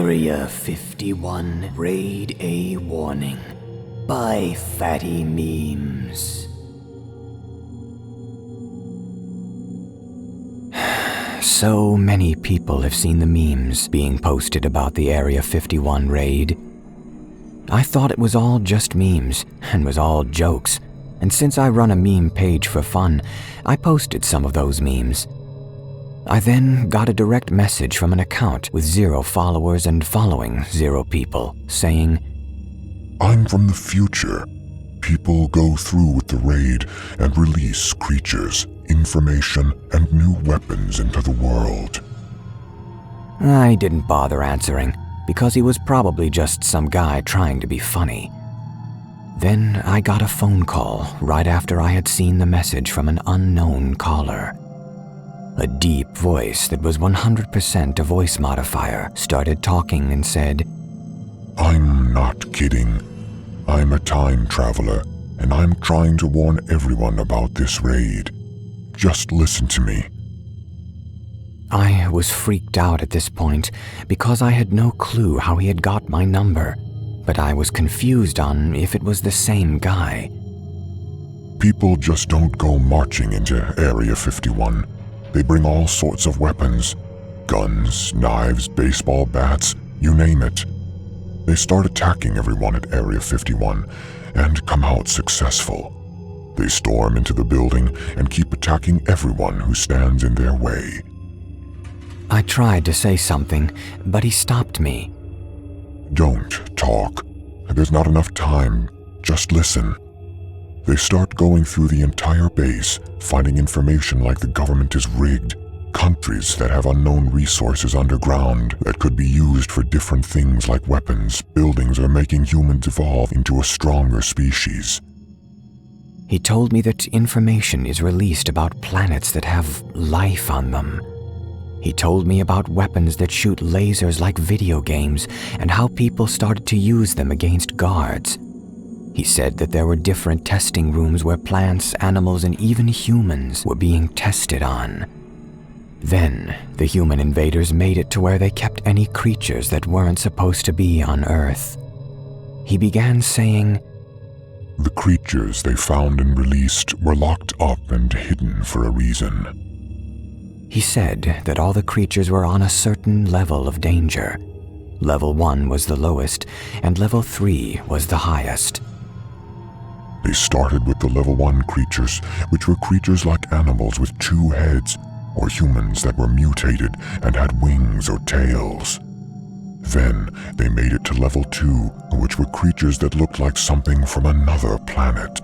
Area 51 Raid A Warning by Fatty Memes. So many people have seen the memes being posted about the Area 51 raid. I thought it was all just memes and was all jokes, and since I run a meme page for fun, I posted some of those memes. I then got a direct message from an account with 0 followers and following 0 people, saying, "I'm from the future. People go through with the raid and release creatures, information, and new weapons into the world." I didn't bother answering, because he was probably just some guy trying to be funny. Then I got a phone call right after I had seen the message from an unknown caller. A deep voice that was 100% a voice modifier started talking and said, "I'm not kidding. I'm a time traveler, and I'm trying to warn everyone about this raid. Just listen to me." I was freaked out at this point because I had no clue how he had got my number, but I was confused on if it was the same guy. "People just don't go marching into Area 51. They bring all sorts of weapons. Guns, knives, baseball bats, you name it. They start attacking everyone at Area 51 and come out successful. They storm into the building and keep attacking everyone who stands in their way." I tried to say something, but he stopped me. "Don't talk. There's not enough time. Just listen. They start going through the entire base, finding information like the government is rigged, countries that have unknown resources underground that could be used for different things like weapons, buildings, or making humans evolve into a stronger species." He told me that information is released about planets that have life on them. He told me about weapons that shoot lasers like video games and how people started to use them against guards. He said that there were different testing rooms where plants, animals, and even humans were being tested on. Then, the human invaders made it to where they kept any creatures that weren't supposed to be on Earth. He began saying, "The creatures they found and released were locked up and hidden for a reason." He said that all the creatures were on a certain level of danger. Level 1 was the lowest, and Level 3 was the highest. They started with the Level 1 creatures, which were creatures like animals with 2 heads, or humans that were mutated and had wings or tails. Then they made it to Level 2, which were creatures that looked like something from another planet.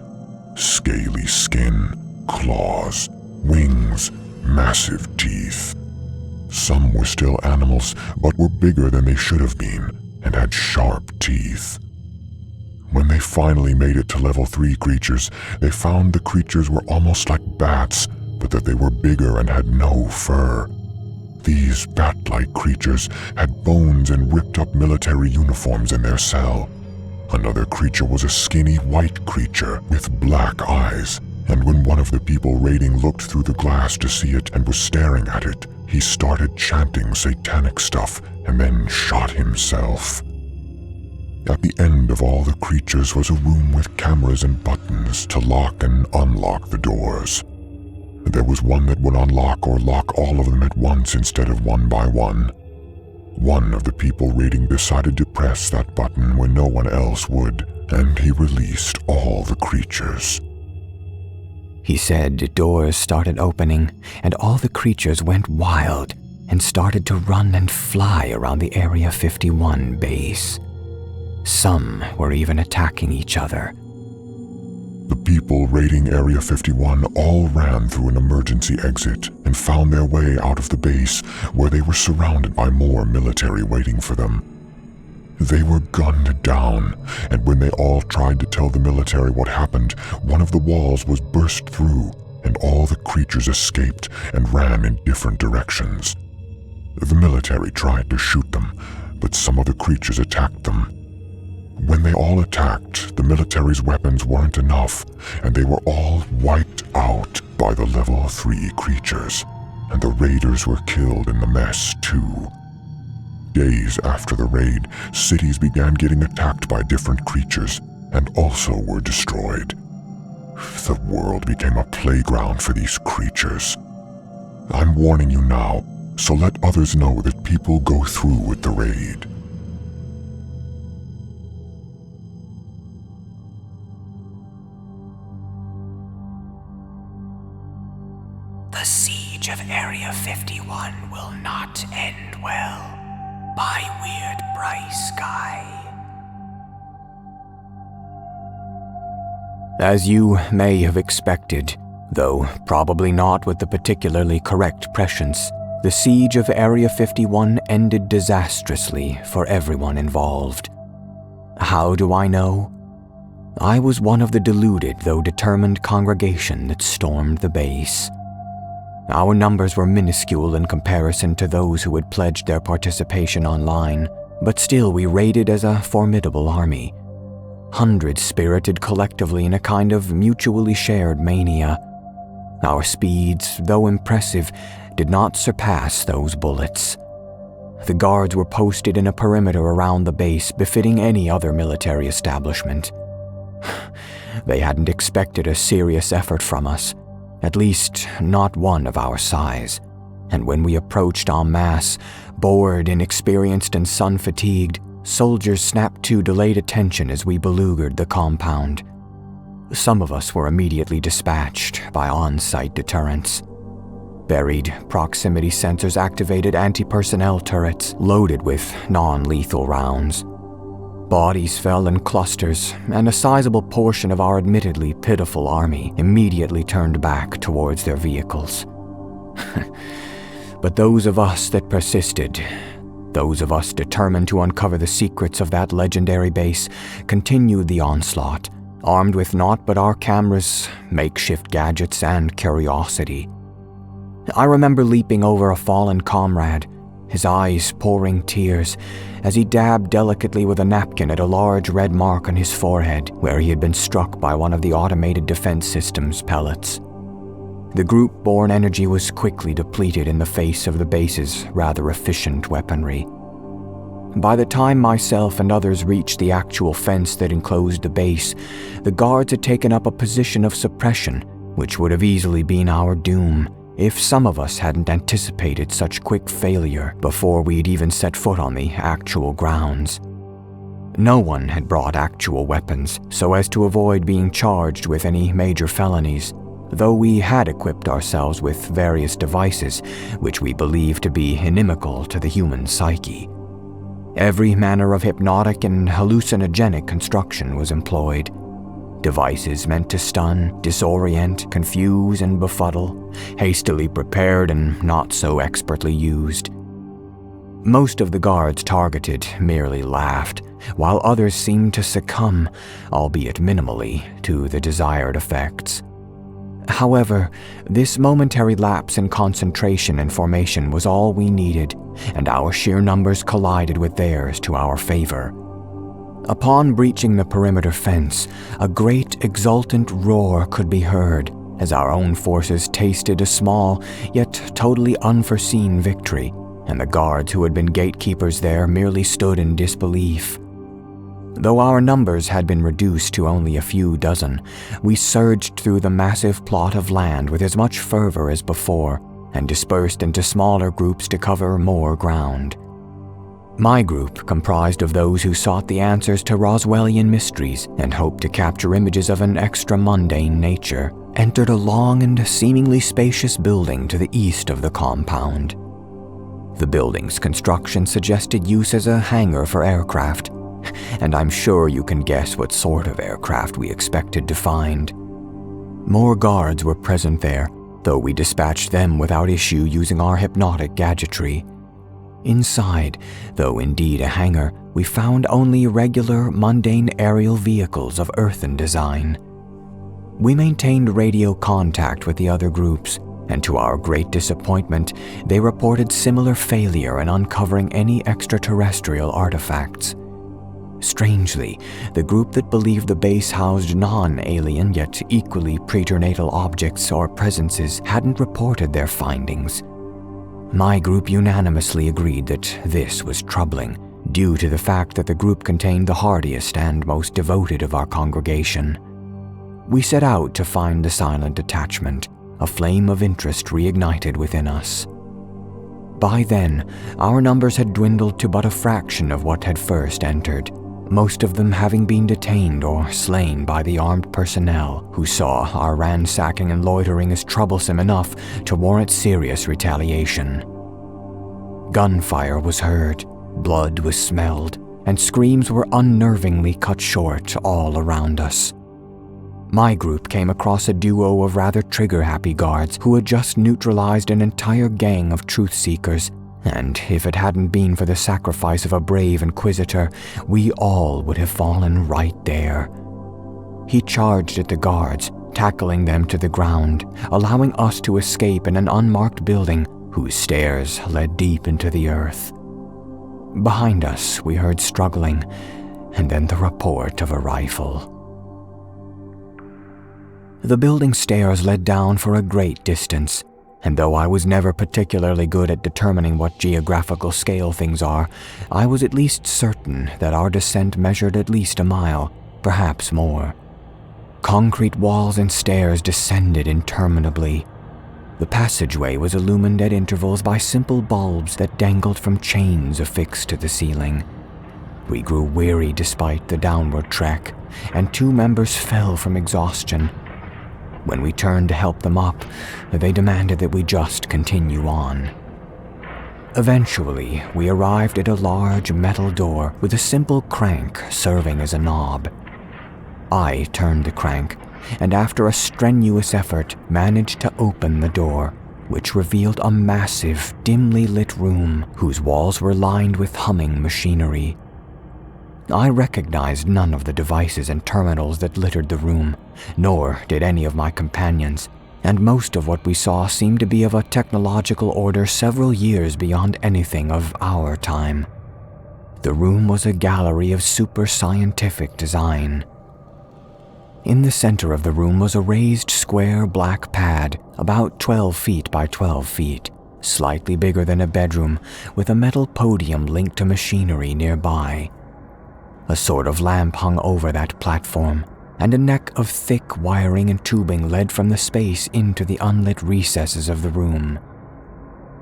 Scaly skin, claws, wings, massive teeth. Some were still animals, but were bigger than they should have been, and had sharp teeth. When they finally made it to Level 3 creatures, they found the creatures were almost like bats, but that they were bigger and had no fur. These bat-like creatures had bones and ripped-up military uniforms in their cell. Another creature was a skinny white creature with black eyes, and when one of the people raiding looked through the glass to see it and was staring at it, he started chanting satanic stuff and then shot himself. At the end of all the creatures was a room with cameras and buttons to lock and unlock the doors. There was one that would unlock or lock all of them at once instead of one by one. One of the people raiding decided to press that button when no one else would, and he released all the creatures. He said doors started opening, and all the creatures went wild and started to run and fly around the Area 51 base. Some were even attacking each other. The people raiding Area 51 all ran through an emergency exit and found their way out of the base, where they were surrounded by more military waiting for them. They were gunned down, and when they all tried to tell the military what happened, one of the walls was burst through, and all the creatures escaped and ran in different directions. The military tried to shoot them, but some of the creatures attacked them. When they all attacked, the military's weapons weren't enough, and they were all wiped out by the Level 3 creatures, and the raiders were killed in the mess too. Days after the raid, cities began getting attacked by different creatures and also were destroyed. The world became a playground for these creatures. I'm warning you now, so let others know that people go through with the raid. The siege of Area 51 will not end well. By Weird Bryce Guy. As you may have expected, though probably not with the particularly correct prescience, the siege of Area 51 ended disastrously for everyone involved. How do I know? I was one of the deluded though determined congregation that stormed the base. Our numbers were minuscule in comparison to those who had pledged their participation online, but still we raided as a formidable army. Hundreds spirited collectively in a kind of mutually shared mania. Our speeds, though impressive, did not surpass those bullets. The guards were posted in a perimeter around the base befitting any other military establishment. They hadn't expected a serious effort from us. At least, not one of our size. And when we approached en masse, bored, inexperienced, and sun-fatigued, soldiers snapped to delayed attention as we beleaguered the compound. Some of us were immediately dispatched by on-site deterrents. Buried proximity sensors activated anti-personnel turrets loaded with non-lethal rounds. Bodies fell in clusters, and a sizable portion of our admittedly pitiful army immediately turned back towards their vehicles. But those of us that persisted, those of us determined to uncover the secrets of that legendary base, continued the onslaught, armed with naught but our cameras, makeshift gadgets, and curiosity. I remember leaping over a fallen comrade, his eyes pouring tears, as he dabbed delicately with a napkin at a large red mark on his forehead where he had been struck by one of the automated defense system's pellets. The group-borne energy was quickly depleted in the face of the base's rather efficient weaponry. By the time myself and others reached the actual fence that enclosed the base, the guards had taken up a position of suppression, which would have easily been our doom if some of us hadn't anticipated such quick failure before we'd even set foot on the actual grounds. No one had brought actual weapons so as to avoid being charged with any major felonies, though we had equipped ourselves with various devices which we believed to be inimical to the human psyche. Every manner of hypnotic and hallucinogenic construction was employed. Devices meant to stun, disorient, confuse, and befuddle, hastily prepared and not so expertly used. Most of the guards targeted merely laughed, while others seemed to succumb, albeit minimally, to the desired effects. However, this momentary lapse in concentration and formation was all we needed, and our sheer numbers collided with theirs to our favor. Upon breaching the perimeter fence, a great exultant roar could be heard as our own forces tasted a small, yet totally unforeseen victory, and the guards who had been gatekeepers there merely stood in disbelief. Though our numbers had been reduced to only a few dozen, we surged through the massive plot of land with as much fervor as before, and dispersed into smaller groups to cover more ground. My group comprised of those who sought the answers to Roswellian mysteries and hoped to capture images of an extra-mundane nature, entered a long and seemingly spacious building to the east of the compound. The building's construction suggested use as a hangar for aircraft, and I'm sure you can guess what sort of aircraft we expected to find. More guards were present there, though we dispatched them without issue using our hypnotic gadgetry. Inside, though indeed a hangar, we found only regular, mundane aerial vehicles of earthen design. We maintained radio contact with the other groups, and to our great disappointment, they reported similar failure in uncovering any extraterrestrial artifacts. Strangely, the group that believed the base housed non-alien yet equally preternatal objects or presences hadn't reported their findings. My group unanimously agreed that this was troubling, due to the fact that the group contained the hardiest and most devoted of our congregation. We set out to find the silent detachment, a flame of interest reignited within us. By then, our numbers had dwindled to but a fraction of what had first entered, most of them having been detained or slain by the armed personnel who saw our ransacking and loitering as troublesome enough to warrant serious retaliation. Gunfire was heard, blood was smelled, and screams were unnervingly cut short all around us. My group came across a duo of rather trigger-happy guards who had just neutralized an entire gang of truth-seekers, and if it hadn't been for the sacrifice of a brave inquisitor, we all would have fallen right there. He charged at the guards, tackling them to the ground, allowing us to escape in an unmarked building whose stairs led deep into the earth. Behind us, we heard struggling, and then the report of a rifle. The building stairs led down for a great distance, and though I was never particularly good at determining what geographical scale things are, I was at least certain that our descent measured at least a mile, perhaps more. Concrete walls and stairs descended interminably. The passageway was illumined at intervals by simple bulbs that dangled from chains affixed to the ceiling. We grew weary despite the downward trek, and 2 members fell from exhaustion. When we turned to help them up, they demanded that we just continue on. Eventually, we arrived at a large metal door with a simple crank serving as a knob. I turned the crank, and after a strenuous effort, managed to open the door, which revealed a massive, dimly lit room whose walls were lined with humming machinery. I recognized none of the devices and terminals that littered the room, nor did any of my companions, and most of what we saw seemed to be of a technological order several years beyond anything of our time. The room was a gallery of super-scientific design. In the center of the room was a raised square black pad, about 12 feet by 12 feet, slightly bigger than a bedroom, with a metal podium linked to machinery nearby. A sort of lamp hung over that platform, and a neck of thick wiring and tubing led from the space into the unlit recesses of the room.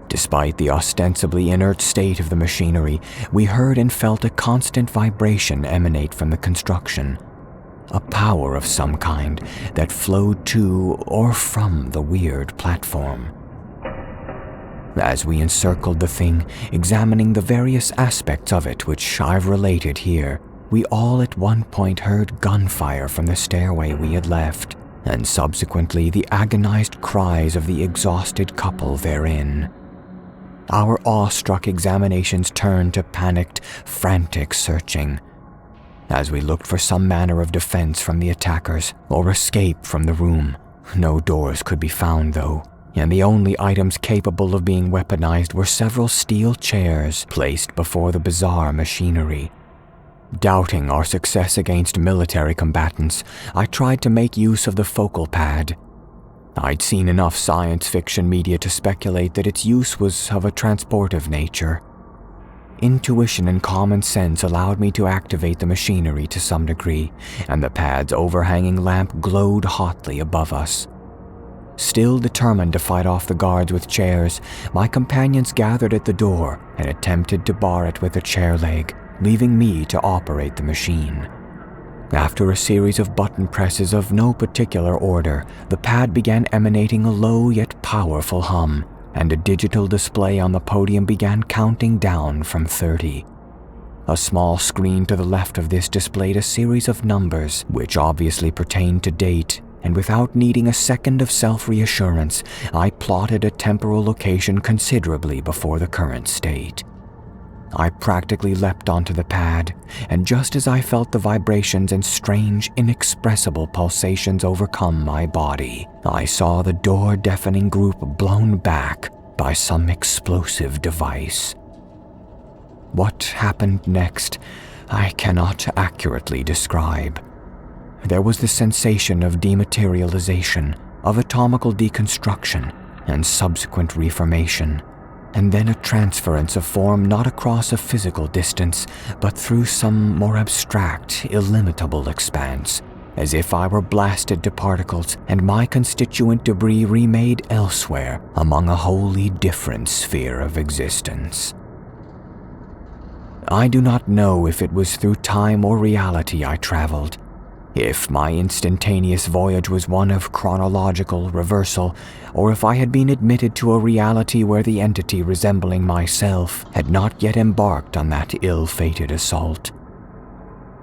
Despite the ostensibly inert state of the machinery, we heard and felt a constant vibration emanate from the construction, a power of some kind that flowed to or from the weird platform. As we encircled the thing, examining the various aspects of it which I've related here, we all at one point heard gunfire from the stairway we had left, and subsequently the agonized cries of the exhausted couple therein. Our awestruck examinations turned to panicked, frantic searching. As we looked for some manner of defense from the attackers or escape from the room, no doors could be found though, and the only items capable of being weaponized were several steel chairs placed before the bizarre machinery. Doubting our success against military combatants, I tried to make use of the focal pad. I'd seen enough science fiction media to speculate that its use was of a transportive nature. Intuition and common sense allowed me to activate the machinery to some degree, and the pad's overhanging lamp glowed hotly above us. Still determined to fight off the guards with chairs, my companions gathered at the door and attempted to bar it with a chair leg, leaving me to operate the machine. After a series of button presses of no particular order, the pad began emanating a low yet powerful hum, and a digital display on the podium began counting down from 30. A small screen to the left of this displayed a series of numbers, which obviously pertained to date, and without needing a second of self-reassurance, I plotted a temporal location considerably before the current state. I practically leapt onto the pad, and just as I felt the vibrations and strange, inexpressible pulsations overcome my body, I saw the door-deafening group blown back by some explosive device. What happened next, I cannot accurately describe. There was the sensation of dematerialization, of atomical deconstruction, and subsequent reformation. and then a transference of form not across a physical distance, but through some more abstract, illimitable expanse, as if I were blasted to particles and my constituent debris remade elsewhere among a wholly different sphere of existence. I do not know if it was through time or reality I traveled, if my instantaneous voyage was one of chronological reversal, or if I had been admitted to a reality where the entity resembling myself had not yet embarked on that ill-fated assault.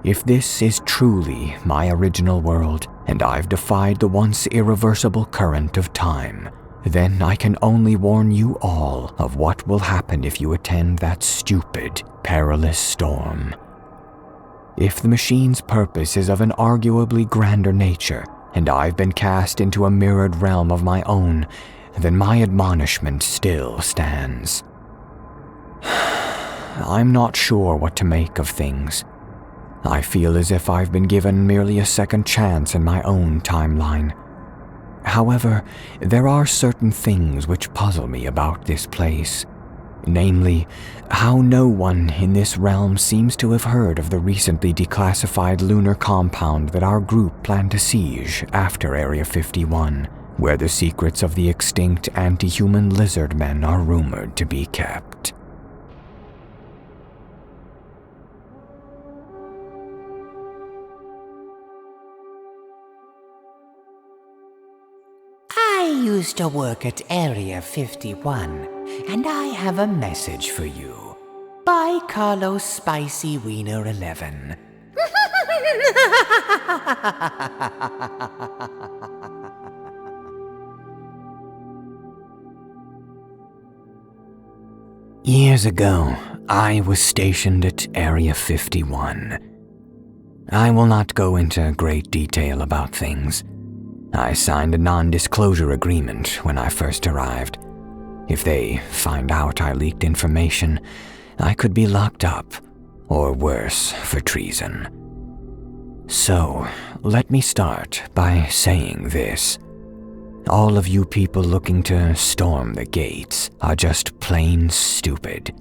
If this is truly my original world, and I've defied the once irreversible current of time, then I can only warn you all of what will happen if you attend that stupid, perilous storm. If the machine's purpose is of an arguably grander nature, and I've been cast into a mirrored realm of my own, then my admonishment still stands. I'm not sure what to make of things. I feel as if I've been given merely a second chance in my own timeline. However, there are certain things which puzzle me about this place. Namely, how no one in this realm seems to have heard of the recently declassified lunar compound that our group planned to siege after Area 51, where the secrets of the extinct anti-human lizard men are rumored to be kept. I used to work at Area 51, and I have a message for you. By Carlos Spicy Wiener 11. Years ago, I was stationed at Area 51. I will not go into great detail about things. I signed a non-disclosure agreement when I first arrived. If they find out I leaked information, I could be locked up, or worse, for treason. So, let me start by saying this. All of you people looking to storm the gates are just plain stupid.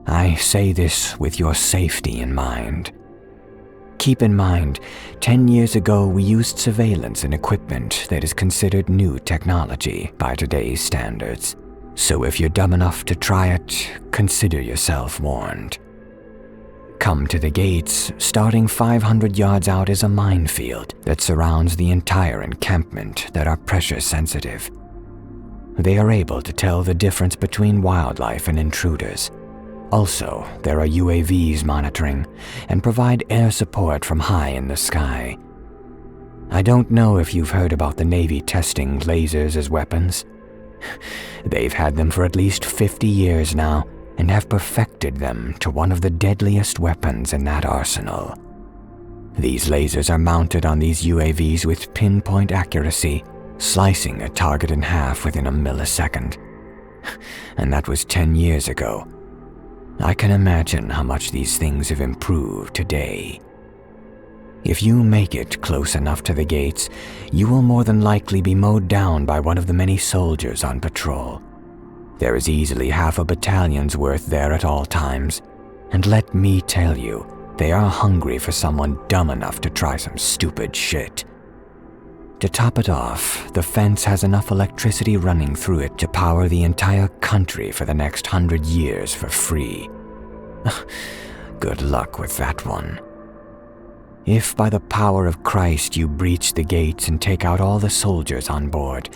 I say this with your safety in mind. Keep in mind, 10 years ago we used surveillance and equipment that is considered new technology by today's standards. So if you're dumb enough to try it, consider yourself warned. Come to the gates, starting 500 yards out is a minefield that surrounds the entire encampment that are pressure sensitive. They are able to tell the difference between wildlife and intruders. Also, there are UAVs monitoring and provide air support from high in the sky. I don't know if you've heard about the Navy testing lasers as weapons. They've had them for at least 50 years now and have perfected them to one of the deadliest weapons in that arsenal. These lasers are mounted on these UAVs with pinpoint accuracy, slicing a target in half within a millisecond. And that was 10 years ago. I can imagine how much these things have improved today. If you make it close enough to the gates, you will more than likely be mowed down by one of the many soldiers on patrol. There is easily half a battalion's worth there at all times, and let me tell you, they are hungry for someone dumb enough to try some stupid shit. To top it off, the fence has enough electricity running through it to power the entire country for the next 100 years for free. Good luck with that one. If by the power of Christ you breach the gates and take out all the soldiers on board,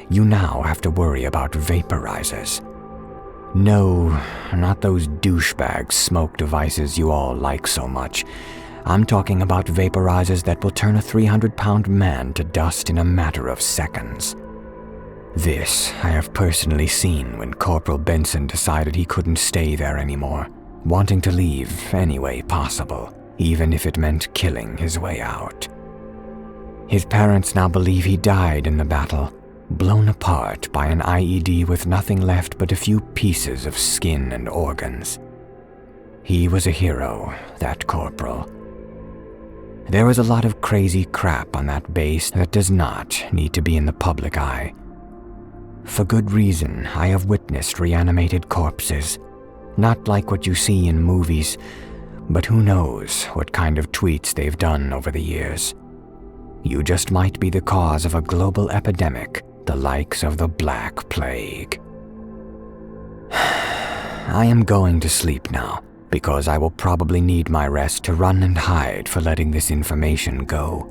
you now have to worry about vaporizers. No, not those douchebag smoke devices you all like so much. I'm talking about vaporizers that will turn a 300-pound man to dust in a matter of seconds. This I have personally seen when Corporal Benson decided he couldn't stay there anymore, wanting to leave any way possible, even if it meant killing his way out. His parents now believe he died in the battle, blown apart by an IED with nothing left but a few pieces of skin and organs. He was a hero, that corporal. There was a lot of crazy crap on that base that does not need to be in the public eye. For good reason, I have witnessed reanimated corpses. Not like what you see in movies, but who knows what kind of tweets they've done over the years. You just might be the cause of a global epidemic, the likes of the Black Plague. I am going to sleep now, because I will probably need my rest to run and hide for letting this information go.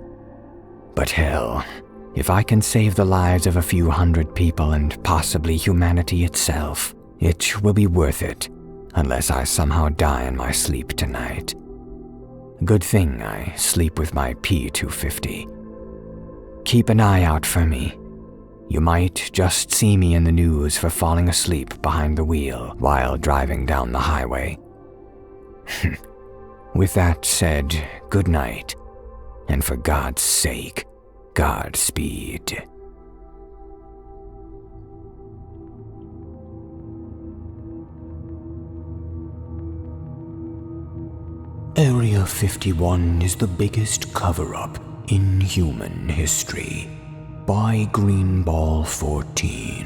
But hell, if I can save the lives of a few hundred people and possibly humanity itself, it will be worth it, unless I somehow die in my sleep tonight. Good thing I sleep with my P250. Keep an eye out for me. You might just see me in the news for falling asleep behind the wheel while driving down the highway. With that said, good night, and for God's sake, Godspeed. Area 51 is the biggest cover-up in human history. By Greenball 14.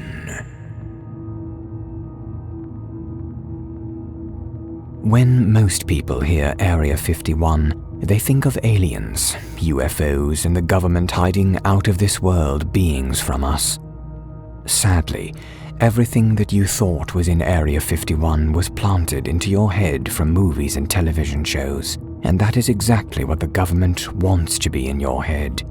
When most people hear Area 51, they think of aliens, UFOs, and the government hiding out-of-this-world beings from us. Sadly, everything that you thought was in Area 51 was planted into your head from movies and television shows, and that is exactly what the government wants to be in your head.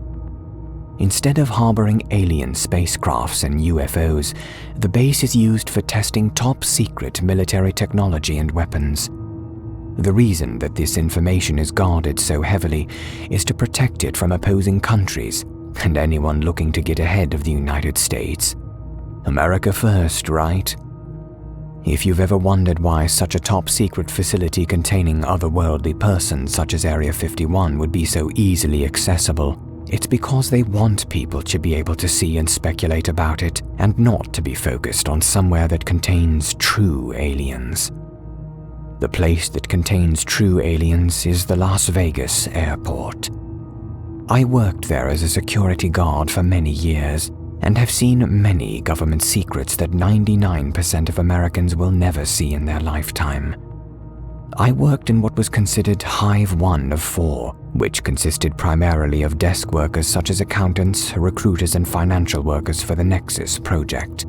Instead of harboring alien spacecrafts and UFOs, the base is used for testing top-secret military technology and weapons. The reason that this information is guarded so heavily is to protect it from opposing countries and anyone looking to get ahead of the United States. America first, right? If you've ever wondered why such a top-secret facility containing otherworldly persons such as Area 51 would be so easily accessible, it's because they want people to be able to see and speculate about it, and not to be focused on somewhere that contains true aliens. The place that contains true aliens is the Las Vegas airport. I worked there as a security guard for many years, and have seen many government secrets that 99% of Americans will never see in their lifetime. I worked in what was considered Hive 1 of 4, which consisted primarily of desk workers such as accountants, recruiters, and financial workers for the Nexus project.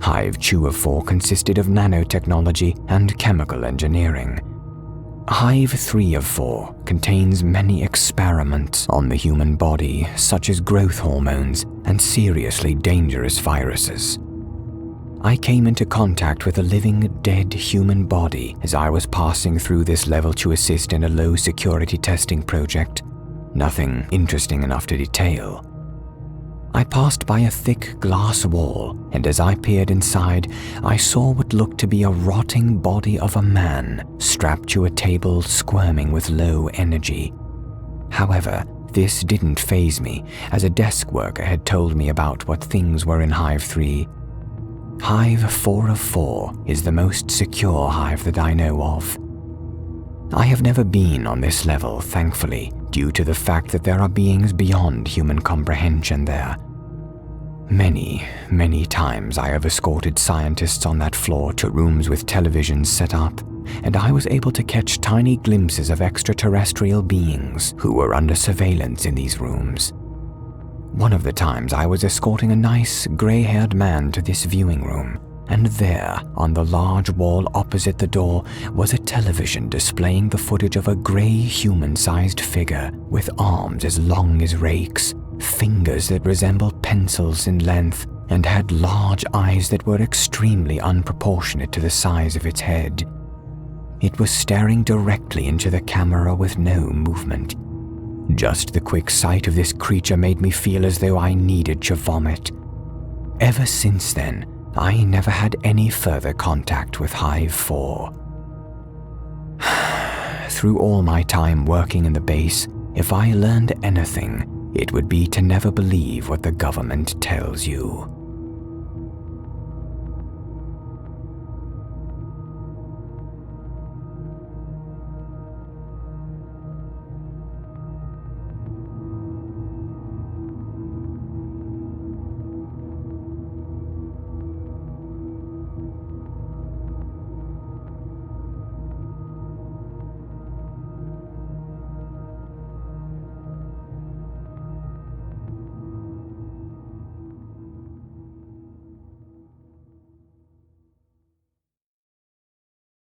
Hive 2 of 4 consisted of nanotechnology and chemical engineering. Hive 3 of 4 contains many experiments on the human body, such as growth hormones and seriously dangerous viruses. I came into contact with a living, dead human body as I was passing through this level to assist in a low-security testing project. Nothing interesting enough to detail. I passed by a thick glass wall, and as I peered inside, I saw what looked to be a rotting body of a man strapped to a table, squirming with low energy. However, this didn't faze me, as a desk worker had told me about what things were in Hive 3. Hive 4 of 4 is the most secure hive that I know of. I have never been on this level, thankfully, due to the fact that there are beings beyond human comprehension there. Many, many times I have escorted scientists on that floor to rooms with televisions set up, and I was able to catch tiny glimpses of extraterrestrial beings who were under surveillance in these rooms. One of the times I was escorting a nice, gray-haired man to this viewing room, and there, on the large wall opposite the door, was a television displaying the footage of a gray human-sized figure with arms as long as rakes, fingers that resembled pencils in length, and had large eyes that were extremely unproportionate to the size of its head. It was staring directly into the camera with no movement. Just the quick sight of this creature made me feel as though I needed to vomit. Ever since then, I never had any further contact with Hive 4. Through all my time working in the base, if I learned anything, it would be to never believe what the government tells you.